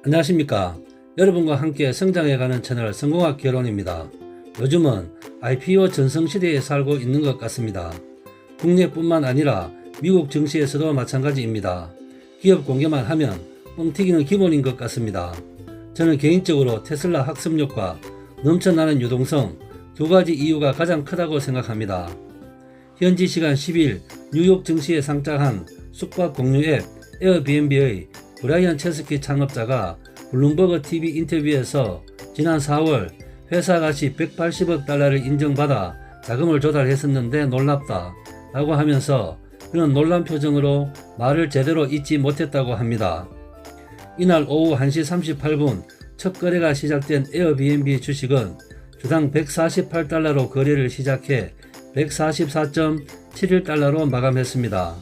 안녕하십니까. 여러분과 함께 성장해가는 채널 성공학 결혼입니다. 요즘은 IPO 전성시대에 살고 있는 것 같습니다. 국내뿐만 아니라 미국 증시에서도 마찬가지입니다. 기업 공개만 하면 뻥튀기는 기본인 것 같습니다. 저는 개인적으로 테슬라 학습력과 넘쳐나는 유동성 두 가지 이유가 가장 크다고 생각합니다. 현지 시간 10일 뉴욕 증시에 상장한 숙박 공유 앱 에어비앤비의 브라이언 체스키 창업자가 블룸버그 TV 인터뷰에서 지난 4월 회사 가치 180억 달러를 인정받아 자금을 조달했었는데 놀랍다 라고 하면서 그는 놀란 표정으로 말을 제대로 잇지 못했다고 합니다. 이날 오후 1시 38분 첫 거래가 시작된 에어비앤비 주식은 주당 148달러로 거래를 시작해 144.71달러로 마감했습니다.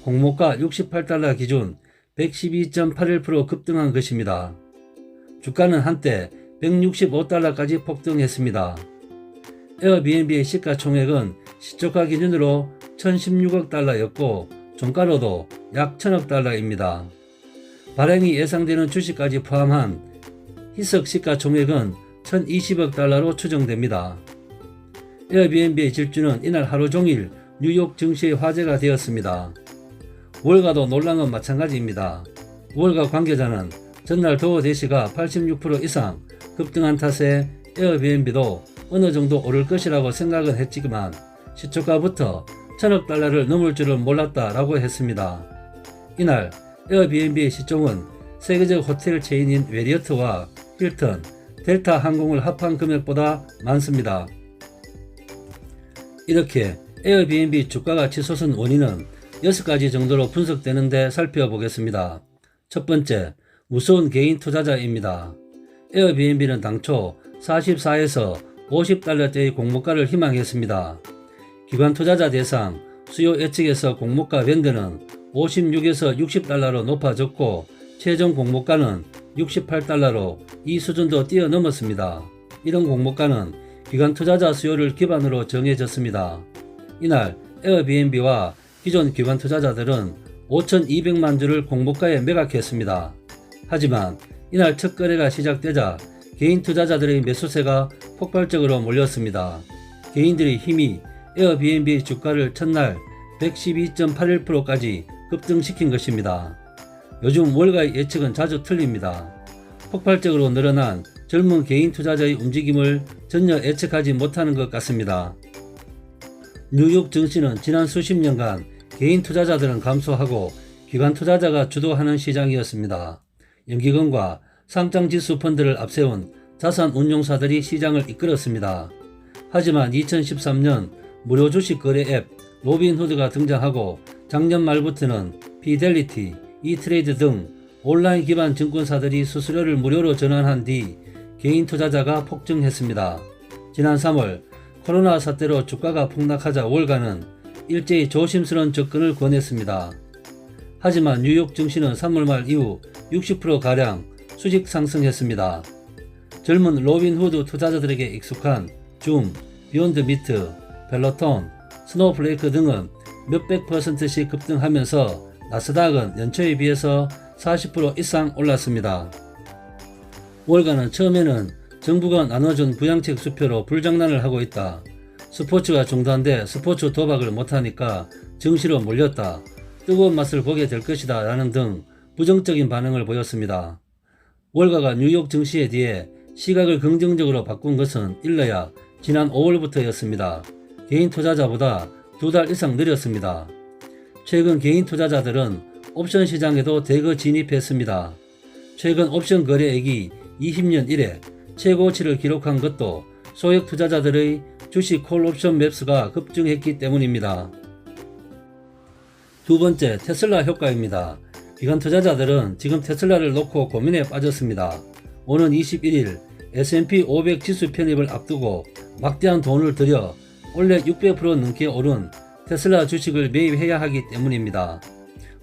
공모가 68달러 기준 112.81% 급등한 것입니다. 주가는 한때 165달러까지 폭등했습니다. 에어비앤비의 시가총액은 시초가 기준으로 1016억 달러였고 종가로도 약 1000억 달러입니다. 발행이 예상되는 주식까지 포함한 희석 시가총액은 1020억 달러로 추정됩니다. 에어비앤비의 질주는 이날 하루 종일 뉴욕 증시의 화제가 되었습니다. 월가도 놀란 건 마찬가지입니다. 월가 관계자는 전날 도어 대시가 86% 이상 급등한 탓에 에어비앤비도 어느 정도 오를 것이라고 생각은 했지만 시초가부터 1000억 달러를 넘을 줄은 몰랐다라고 했습니다. 이날 에어비앤비의 시총은 세계적 호텔 체인인 웨리어트와 힐튼, 델타 항공을 합한 금액보다 많습니다. 이렇게 에어비앤비 주가가 치솟은 원인은 6가지 정도로 분석되는데 살펴보겠습니다. 첫 번째, 무서운 개인 투자자입니다. 에어비앤비는 당초 44에서 50달러대의 공모가를 희망했습니다. 기관 투자자 대상 수요 예측에서 공모가 밴드는 56에서 60달러로 높아졌고 최종 공모가는 68달러로 이 수준도 뛰어넘었습니다. 이런 공모가는 기관 투자자 수요를 기반으로 정해졌습니다. 이날 에어비앤비와 기존 기관 투자자들은 5,200만 주를 공모가에 매각했습니다. 하지만 이날 첫 거래가 시작되자 개인 투자자들의 매수세가 폭발적으로 몰렸습니다. 개인들의 힘이 에어비앤비 주가를 첫날 112.81%까지 급등시킨 것입니다. 요즘 월가의 예측은 자주 틀립니다. 폭발적으로 늘어난 젊은 개인 투자자의 움직임을 전혀 예측하지 못하는 것 같습니다. 뉴욕 증시는 지난 수십 년간 개인 투자자들은 감소하고 기관 투자자가 주도하는 시장이었습니다. 연기금과 상장지수 펀드를 앞세운 자산 운용사들이 시장을 이끌었습니다. 하지만 2013년 무료 주식 거래 앱 로빈후드가 등장하고 작년 말부터는 피델리티, 이트레이드 등 온라인 기반 증권사들이 수수료를 무료로 전환한 뒤 개인 투자자가 폭증했습니다. 지난 3월 코로나 사태로 주가가 폭락하자 월가는 일제히 조심스러운 접근을 권했습니다. 하지만 뉴욕 증시는 3월 말 이후 60%가량 수직 상승했습니다. 젊은 로빈후드 투자자들에게 익숙한 줌, 비욘드 미트, 펠로톤, 스노우플레이크 등은 몇백 %씩 급등하면서 나스닥은 연초에 비해서 40% 이상 올랐습니다. 월가는 처음에는 정부가 나눠준 부양책 수표로 불장난을 하고 있다. 스포츠가 중단돼 스포츠 도박을 못하니까 증시로 몰렸다. 뜨거운 맛을 보게 될 것이다 라는 등 부정적인 반응을 보였습니다. 월가가 뉴욕 증시에 대해 시각을 긍정적으로 바꾼 것은 일러야 지난 5월부터였습니다. 개인 투자자보다 2달 이상 느렸습니다. 최근 개인 투자자들은 옵션 시장에도 대거 진입했습니다. 최근 옵션 거래액이 20년 이래 최고치를 기록한 것도 소액 투자자들의 주식 콜옵션 매수가 급증했기 때문입니다. 두 번째, 테슬라 효과입니다. 기관 투자자들은 지금 테슬라를 놓고 고민에 빠졌습니다. 오는 21일 S&P 500 지수 편입을 앞두고 막대한 돈을 들여 원래 600% 넘게 오른 테슬라 주식을 매입해야 하기 때문입니다.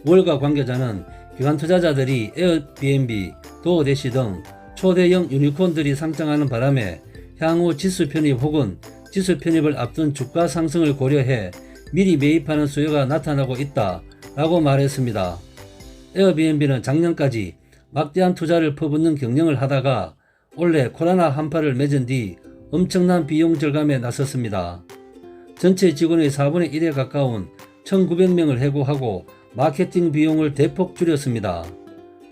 월가 관계자는 기관 투자자들이 에어비앤비, 도어대시 등 초대형 유니콘들이 상장하는 바람에 향후 지수 편입 혹은 지수 편입을 앞둔 주가 상승을 고려해 미리 매입하는 수요가 나타나고 있다 라고 말했습니다. 에어비앤비는 작년까지 막대한 투자를 퍼붓는 경영을 하다가 올해 코로나 한파를 맺은 뒤 엄청난 비용 절감에 나섰습니다. 전체 직원의 4분의 1에 가까운 1900명을 해고하고 마케팅 비용을 대폭 줄였습니다.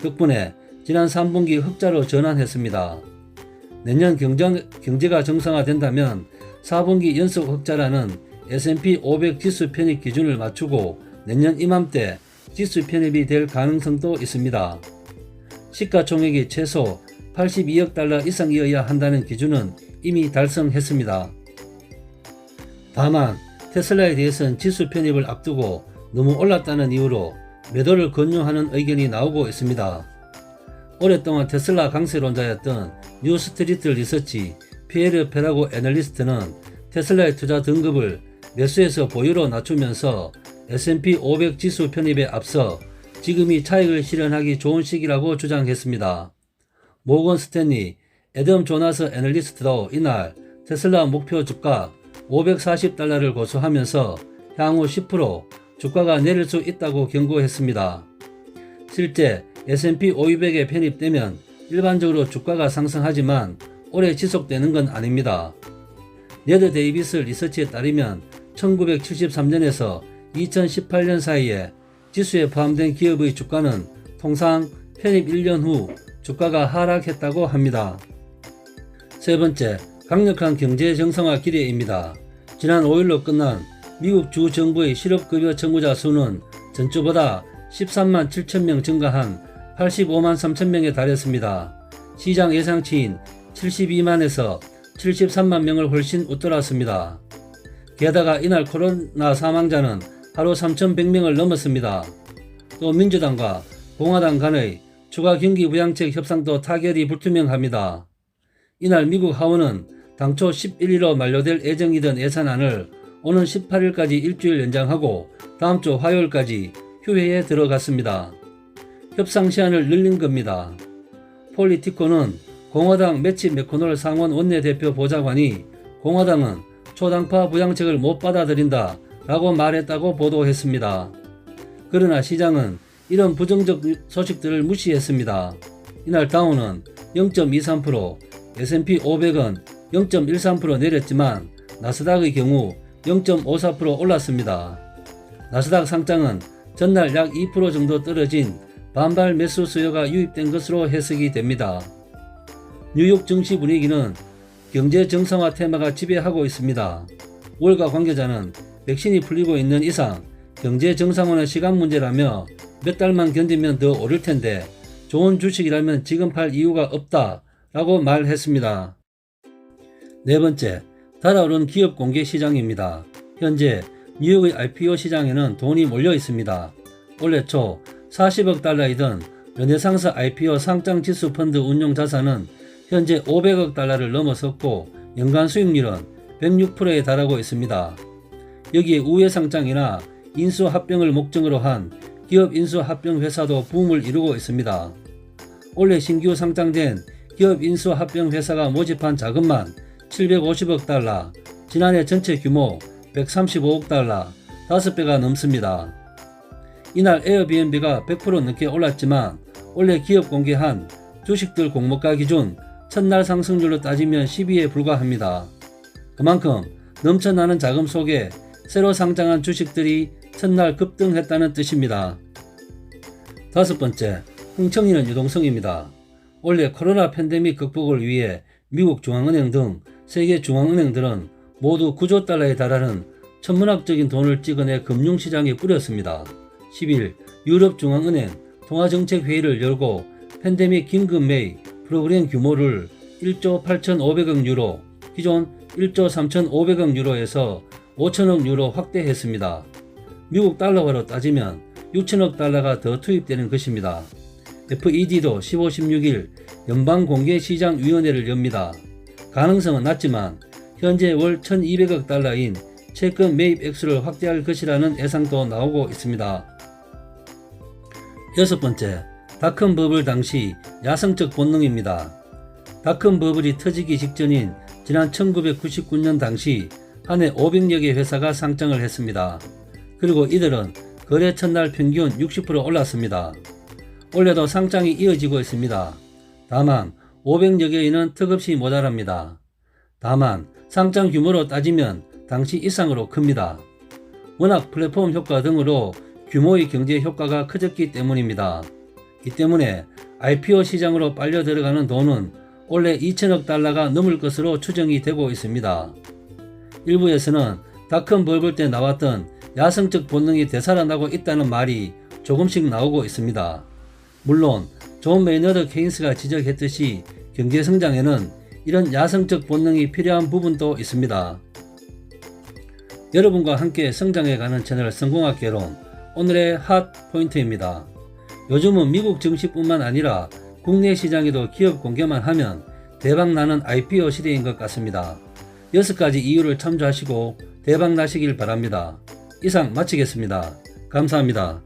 덕분에 지난 3분기 흑자로 전환했습니다. 내년 경제가 정상화된다면 4분기 연속 흑자라는 S&P 500 지수 편입 기준을 맞추고 내년 이맘때 지수 편입이 될 가능성도 있습니다. 시가총액이 최소 82억 달러 이상이어야 한다는 기준은 이미 달성했습니다. 다만 테슬라에 대해서는 지수 편입을 앞두고 너무 올랐다는 이유로 매도를 권유하는 의견이 나오고 있습니다. 오랫동안 테슬라 강세론자였던 뉴스트리트 리서치 피에르 페라고 애널리스트는 테슬라의 투자 등급을 매수에서 보유로 낮추면서 S&P 500 지수 편입에 앞서 지금이 차익을 실현하기 좋은 시기라고 주장했습니다. 모건 스탠리, 애덤 조나스 애널리스트도 이날 테슬라 목표 주가 540달러를 고수하면서 향후 10% 주가가 내릴 수 있다고 경고했습니다. 실제 S&P 500에 편입되면 일반적으로 주가가 상승하지만 오래 지속되는 건 아닙니다. 네드 데이비스 리서치에 따르면 1973년에서 2018년 사이에 지수에 포함된 기업의 주가는 통상 편입 1년 후 주가가 하락했다고 합니다. 세 번째, 강력한 경제 정상화 기대입니다. 지난 5일로 끝난 미국 주 정부의 실업급여 청구자 수는 전주보다 13만 7천 명 증가한 85만 3천 명에 달했습니다. 시장 예상치인 72만에서 73만 명을 훨씬 웃돌았습니다. 게다가 이날 코로나 사망자는 하루 3,100명을 넘었습니다. 또 민주당과 공화당 간의 추가 경기 부양책 협상도 타결이 불투명합니다. 이날 미국 하원은 당초 11일로 만료될 예정이던 예산안을 오는 18일까지 일주일 연장하고 다음 주 화요일까지 휴회에 들어갔습니다. 협상 시한을 늘린 겁니다. 폴리티코는 공화당 매치 맥코널 상원 원내대표 보좌관이 공화당은 초당파 부양책을 못 받아들인다 라고 말했다고 보도했습니다. 그러나 시장은 이런 부정적 소식들을 무시했습니다. 이날 다우는 0.23%, S&P 500은 0.13% 내렸지만 나스닥의 경우 0.54% 올랐습니다. 나스닥 상장은 전날 약 2% 정도 떨어진 반발 매수 수요가 유입된 것으로 해석이 됩니다. 뉴욕 증시 분위기는 경제 정상화 테마가 지배하고 있습니다. 월가 관계자는 백신이 풀리고 있는 이상 경제 정상화는 시간 문제라며 몇 달만 견디면 더 오를 텐데 좋은 주식이라면 지금 팔 이유가 없다 라고 말했습니다. 네 번째, 달아오른 기업 공개 시장입니다. 현재 뉴욕의 IPO 시장에는 돈이 몰려 있습니다. 올해 초 40억 달러이던 르네상스 IPO 상장 지수 펀드 운용 자산은 현재 500억 달러를 넘어섰고 연간 수익률은 106%에 달하고 있습니다. 여기에 우회 상장이나 인수 합병을 목적으로 한 기업 인수 합병 회사도 붐을 이루고 있습니다. 올해 신규 상장된 기업 인수 합병 회사가 모집한 자금만 750억 달러, 지난해 전체 규모 135억 달러, 5배가 넘습니다. 이날 에어비앤비가 100% 넘게 올랐지만 올해 기업 공개한 주식들 공모가 기준 첫날 상승률로 따지면 10위에 불과합니다. 그만큼 넘쳐나는 자금 속에 새로 상장한 주식들이 첫날 급등했다는 뜻입니다. 다섯 번째, 흥청이는 유동성입니다. 올해 코로나 팬데믹 극복을 위해 미국 중앙은행 등 세계 중앙은행들은 모두 9조 달러에 달하는 천문학적인 돈을 찍어내 금융시장에 뿌렸습니다. 10일 유럽 중앙은행 통화정책회의를 열고 팬데믹 긴급 매입 프로그램 규모를 1조 8,500억 유로, 기존 1조 3,500억 유로에서 5천억 유로 확대했습니다. 미국 달러화로 따지면 6천억 달러가 더 투입되는 것입니다. FED도 15, 16일 연방공개시장위원회를 엽니다. 가능성은 낮지만 현재 월 1,200억 달러인 채권 매입 액수를 확대할 것이라는 예상도 나오고 있습니다. 여섯 번째, 닷컴 버블 당시 야성적 본능입니다. 닷컴 버블이 터지기 직전인 지난 1999년 당시 한 해 500여 개 회사가 상장을 했습니다. 그리고 이들은 거래 첫날 평균 60% 올랐습니다. 올해도 상장이 이어지고 있습니다. 다만 500여 개인은 턱없이 모자랍니다. 다만 상장 규모로 따지면 당시 이상으로 큽니다. 워낙 플랫폼 효과 등으로 규모의 경제 효과가 커졌기 때문입니다. 이 때문에 IPO 시장으로 빨려 들어가는 돈은 올해 2천억 달러가 넘을 것으로 추정이 되고 있습니다. 일부에서는 닷컴 버블 때 나왔던 야성적 본능이 되살아나고 있다는 말이 조금씩 나오고 있습니다. 물론 존 메이너드 케인스가 지적했듯이 경제성장에는 이런 야성적 본능이 필요한 부분도 있습니다. 여러분과 함께 성장해가는 채널 성공학개론, 오늘의 핫 포인트입니다. 요즘은 미국 증시뿐만 아니라 국내 시장에도 기업 공개만 하면 대박나는 IPO 시대인 것 같습니다. 6가지 이유를 참조하시고 대박나시길 바랍니다. 이상 마치겠습니다. 감사합니다.